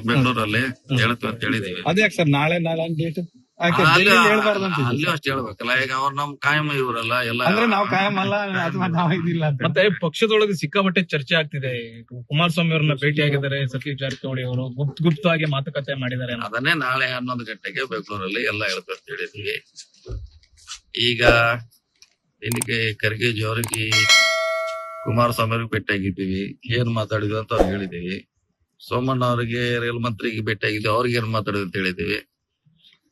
ಬೆಂಗಳೂರಲ್ಲಿ ಹೇಳ್ತೀವಿ ಅಂತ ಹೇಳಿದೀವಿ. ಅದ್ಯಾಕೆ ಸರ್ ನಾಳೆ ಡೇಟ್ ಹೇಳ್ಬಾರ್ದಂತ ಅಲ್ಲೂ ಅಷ್ಟೇ ಹೇಳ್ಬೇಕಲ್ಲ. ಈಗ ಅವ್ರು ನಮ್ ಕಾಯಂ ಇವರಲ್ಲ ಎಲ್ಲ. ಅಂದ್ರೆ ನಾವು ಕಾಯಂ ಅಲ್ಲ ಅಥವಾ ನಾವು ಇದಿಲ್ಲ ಅಂತ. ಮತ್ತೆ ಪಕ್ಷದೊಳಗೆ ಸಿಕ್ಕಾಪಟ್ಟೆ ಚರ್ಚೆ ಆಗ್ತಿದೆ. ಕುಮಾರಸ್ವಾಮಿ ಅವ್ರನ್ನ ಭೇಟಿ ಆಗಿದ್ದಾರೆ, ಸತೀಶ್ ಜಾರಕಿಹೊಳಿ ಅವರು ಗುಪ್ತವಾಗಿ ಮಾತುಕತೆ ಮಾಡಿದ್ದಾರೆ. ಅದನ್ನೇ ನಾಳೆ 11 ಗಂಟೆಗೆ ಬೆಂಗಳೂರಲ್ಲಿ ಎಲ್ಲ ಹೇಳ್ತೀವಿ ಅಂತ ಹೇಳಿದೀವಿ. ಈಗ ಇನ್ನಿಗೆ ಖರ್ಗೆಜಿ ಅವ್ರಿಗೆ ಕುಮಾರಸ್ವಾಮಿ ಅವ್ರಿಗೆ ಭೇಟಿಯಾಗಿದ್ದೀವಿ, ಏನ್ ಮಾತಾಡಿದ್ವಿ ಅಂತ ಅವ್ರಿಗೆ ಹೇಳಿದೀವಿ. ಸೋಮಣ್ಣ ಅವರಿಗೆ ರೈಲ್ ಮಂತ್ರಿಗೆ ಭೇಟಿಯಾಗಿದ್ವಿ, ಅವ್ರಿಗೆ ಏನ್ ಮಾತಾಡಿದ್ವಿ ಅಂತ ಹೇಳಿದೀವಿ.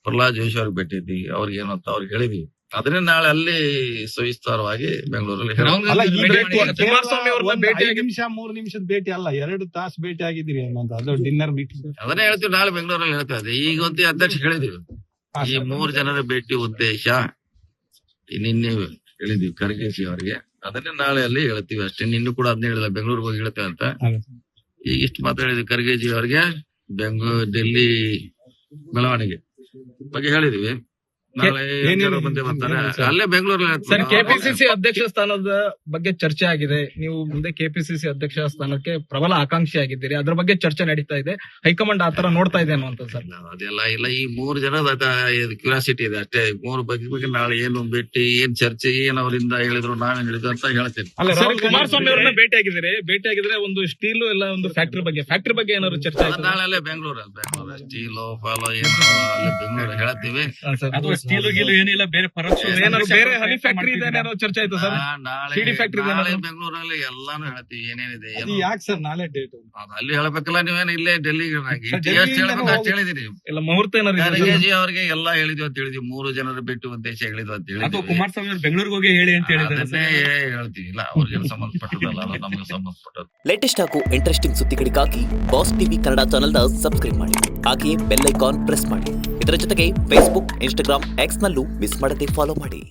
ಪ್ರಹ್ಲಾದ್ ಜೋಶಿ ಅವ್ರಿಗೆ ಭೇಟಿದ್ವಿ, ಅವ್ರಿಗೆ ಏನು ಅಂತ ಅವ್ರಿಗೆ ಹೇಳಿದೀವಿ. ಅದನ್ನೇ ನಾಳೆ ಅಲ್ಲಿ ಸವಿಸ್ತಾರವಾಗಿ ಬೆಂಗಳೂರಲ್ಲಿ ಕುಮಾರಸ್ವಾಮಿ ಅವ್ರನ್ನ ಭೇಟಿ 5 ನಿಮಿಷ 3 ನಿಮಿಷದ ಭೇಟಿ ಅಲ್ಲ, 2 ತಾಸು ಭೇಟಿ ಆಗಿದ್ದೀರಿ ಅನ್ನೋದು. ಅದು ಡಿನ್ನರ್ ಮೀಟಿಂಗ್. ಅದನ್ನೇ ಹೇಳ್ತೀವಿ, ನಾಳೆ ಬೆಂಗಳೂರಲ್ಲಿ ಹೇಳ್ತಾ ಈಗ ಒಂದು ಅಧ್ಯಕ್ಷ ಹೇಳಿದೀವಿ. ಈ 3 ಜನರ ಭೇಟಿ ಉದ್ದೇಶ ನಿನ್ನೆ ಹೇಳಿದೀವಿ ಖರ್ಗೆಜಿ ಅವರಿಗೆ. ಅದನ್ನೇ ನಾಳೆ ಅಲ್ಲಿ ಹೇಳ್ತೀವಿ ಅಷ್ಟೇ. ನಿನ್ನೂ ಕೂಡ ಅದನ್ನೇ ಹೇಳಿಲ್ಲ, ಬೆಂಗಳೂರಿಗೆ ಹೋಗಿ ಹೇಳ್ತೇವೆ ಅಂತ. ಈಗ ಇಷ್ಟು ಮಾತಾಡಿದ್ವಿ ಖರ್ಗೆಜಿ ಅವ್ರಿಗೆ. ಡೆಲ್ಲಿ ಬೆಳವಣಿಗೆ ಬಗ್ಗೆ ಹೇಳಿದೀವಿ. ನಾಳೆ ಬಂದೇ ಬರ್ತಾರೆ, ಅಲ್ಲೇ ಬೆಂಗಳೂರಲ್ಲಿ. ಸರ್, ಕೆಪಿಸಿಸಿ ಅಧ್ಯಕ್ಷ ಸ್ಥಾನದ ಬಗ್ಗೆ ಚರ್ಚೆ ಆಗಿದೆ. ನೀವು ಮುಂದೆ ಕೆಪಿಸಿಸಿ ಅಧ್ಯಕ್ಷ ಸ್ಥಾನಕ್ಕೆ ಪ್ರಬಲ ಆಕಾಂಕ್ಷಿ ಆಗಿದ್ದೀರಿ, ಅದ್ರ ಬಗ್ಗೆ ಚರ್ಚೆ ನಡೀತಾ ಇದೆ. ಹೈಕಮಾಂಡ್ ಆತರ ನೋಡ್ತಾ ಇದೆ ಅನ್ನುವಂತ ಸರ್. ಅದೆಲ್ಲ ಇಲ್ಲ, ಈ 3 ಜನದ ಕ್ಯೂರಿಯಾಸಿಟಿ ಇದೆ ಅಷ್ಟೇ. 3 ಬಗ್ಗೆ ನಾಳೆ ಏನು ಭೇಟಿ, ಏನ್ ಚರ್ಚೆ, ಏನ್ ಅವರಿಂದ ಹೇಳಿದ್ರು, ನಾವೇನ್ ಹೇಳಿದ್ರು ಅಂತ ಹೇಳ್ತೇನೆ. ಕುಮಾರಸ್ವಾಮಿ ಅವ್ರನ್ನ ಭೇಟಿ ಆಗಿದ್ರೆ ಒಂದು ಸ್ಟೀಲು ಎಲ್ಲ ಒಂದು ಫ್ಯಾಕ್ಟರಿ ಬಗ್ಗೆ ಏನಾದ್ರು ಚರ್ಚೆ ಆಯ್ತು? ನಾಳೆ ಅಲ್ಲೇ ಬೆಂಗಳೂರು ಸ್ಟೀಲು ಫಾಲೋ ಏನು ಅಲ್ಲೇ ಬೆಂಗಳೂರು ಹೇಳ್ತೀವಿ. ಸ್ಟೀಲು ಗೀಲು ಏನಿಲ್ಲ, ಬೇರೆ ಪರೋಕ್ಷ ಬೇರೆ ಹನಿ ಫ್ಯಾಕ್ಟರಿ ಇದೆ ಚರ್ಚೆ ಆಯ್ತು ಸರ್. ನಾಳೆ ಬೆಂಗಳೂರಲ್ಲಿ ಎಲ್ಲಾನು ಹೇಳ್ತೀವಿ ಏನೇನಿದೆ. ಯಾಕೆ ಸರ್ ನಾಳೆ ಡೇಟ್ ಅಲ್ಲಿ ಹೇಳ್ಬೇಕಲ್ಲ, ನೀವೇನು ಇಲ್ಲೇ ಡೆಲ್ಲಿಗೆ ಅಷ್ಟು ಹೇಳಿದಿರಿ. ಎಲ್ಲ ಮುಹೂರ್ತ ಖರ್ಗೆಜಿ ಅವ್ರಿಗೆ ಎಲ್ಲಾ ಹೇಳಿದ್ವಿ ಅಂತ ಹೇಳಿದ್ವಿ. 3 ಜನರ ಬಿಟ್ಟು ಉದ್ದೇಶ ಹೇಳಿದ್ವಿ ಅಂತ ಹೇಳಿದ್ವಿ. ಕುಮಾರಸ್ವಾಮಿ ಅವರು ಬೆಂಗಳೂರಿಗೆ ಹೋಗಿ ಹೇಳಿ ಅಂತ ಹೇಳಿದ್ರೆ ಹೇಳ್ತೀವಿ. ಇಲ್ಲ, ಅವ್ರಿಗೆ ಸಂಬಂಧಪಟ್ಟದಲ್ಲ, ನಮ್ಗೆ ಸಂಬಂಧಪಟ್ಟದ್ದು. ಲೇಟೆಸ್ಟ್ ಹಾಗೂ ಇಂಟ್ರೆಸ್ಟಿಂಗ್ ಸುದ್ದಿಗಳಿಗಾಗಿ ಬಾಸ್ ಟಿವಿ ಕನ್ನಡ ಚಾನೆಲ್ ನ ಸಬ್ಸ್ಕ್ರೈಬ್ ಮಾಡಿ, ಹಾಗೆಯೇ ಬೆಲ್ ಐಕಾನ್ ಪ್ರೆಸ್ ಮಾಡಿ. ಇದರ ಜೊತೆಗೆ ಫೇಸ್ಬುಕ್, ಇನ್ಸ್ಟಾಗ್ರಾಮ್, ಎಕ್ಸ್ ನಲ್ಲೂ ಮಿಸ್ ಮಾಡದೆ ಫಾಲೋ ಮಾಡಿ.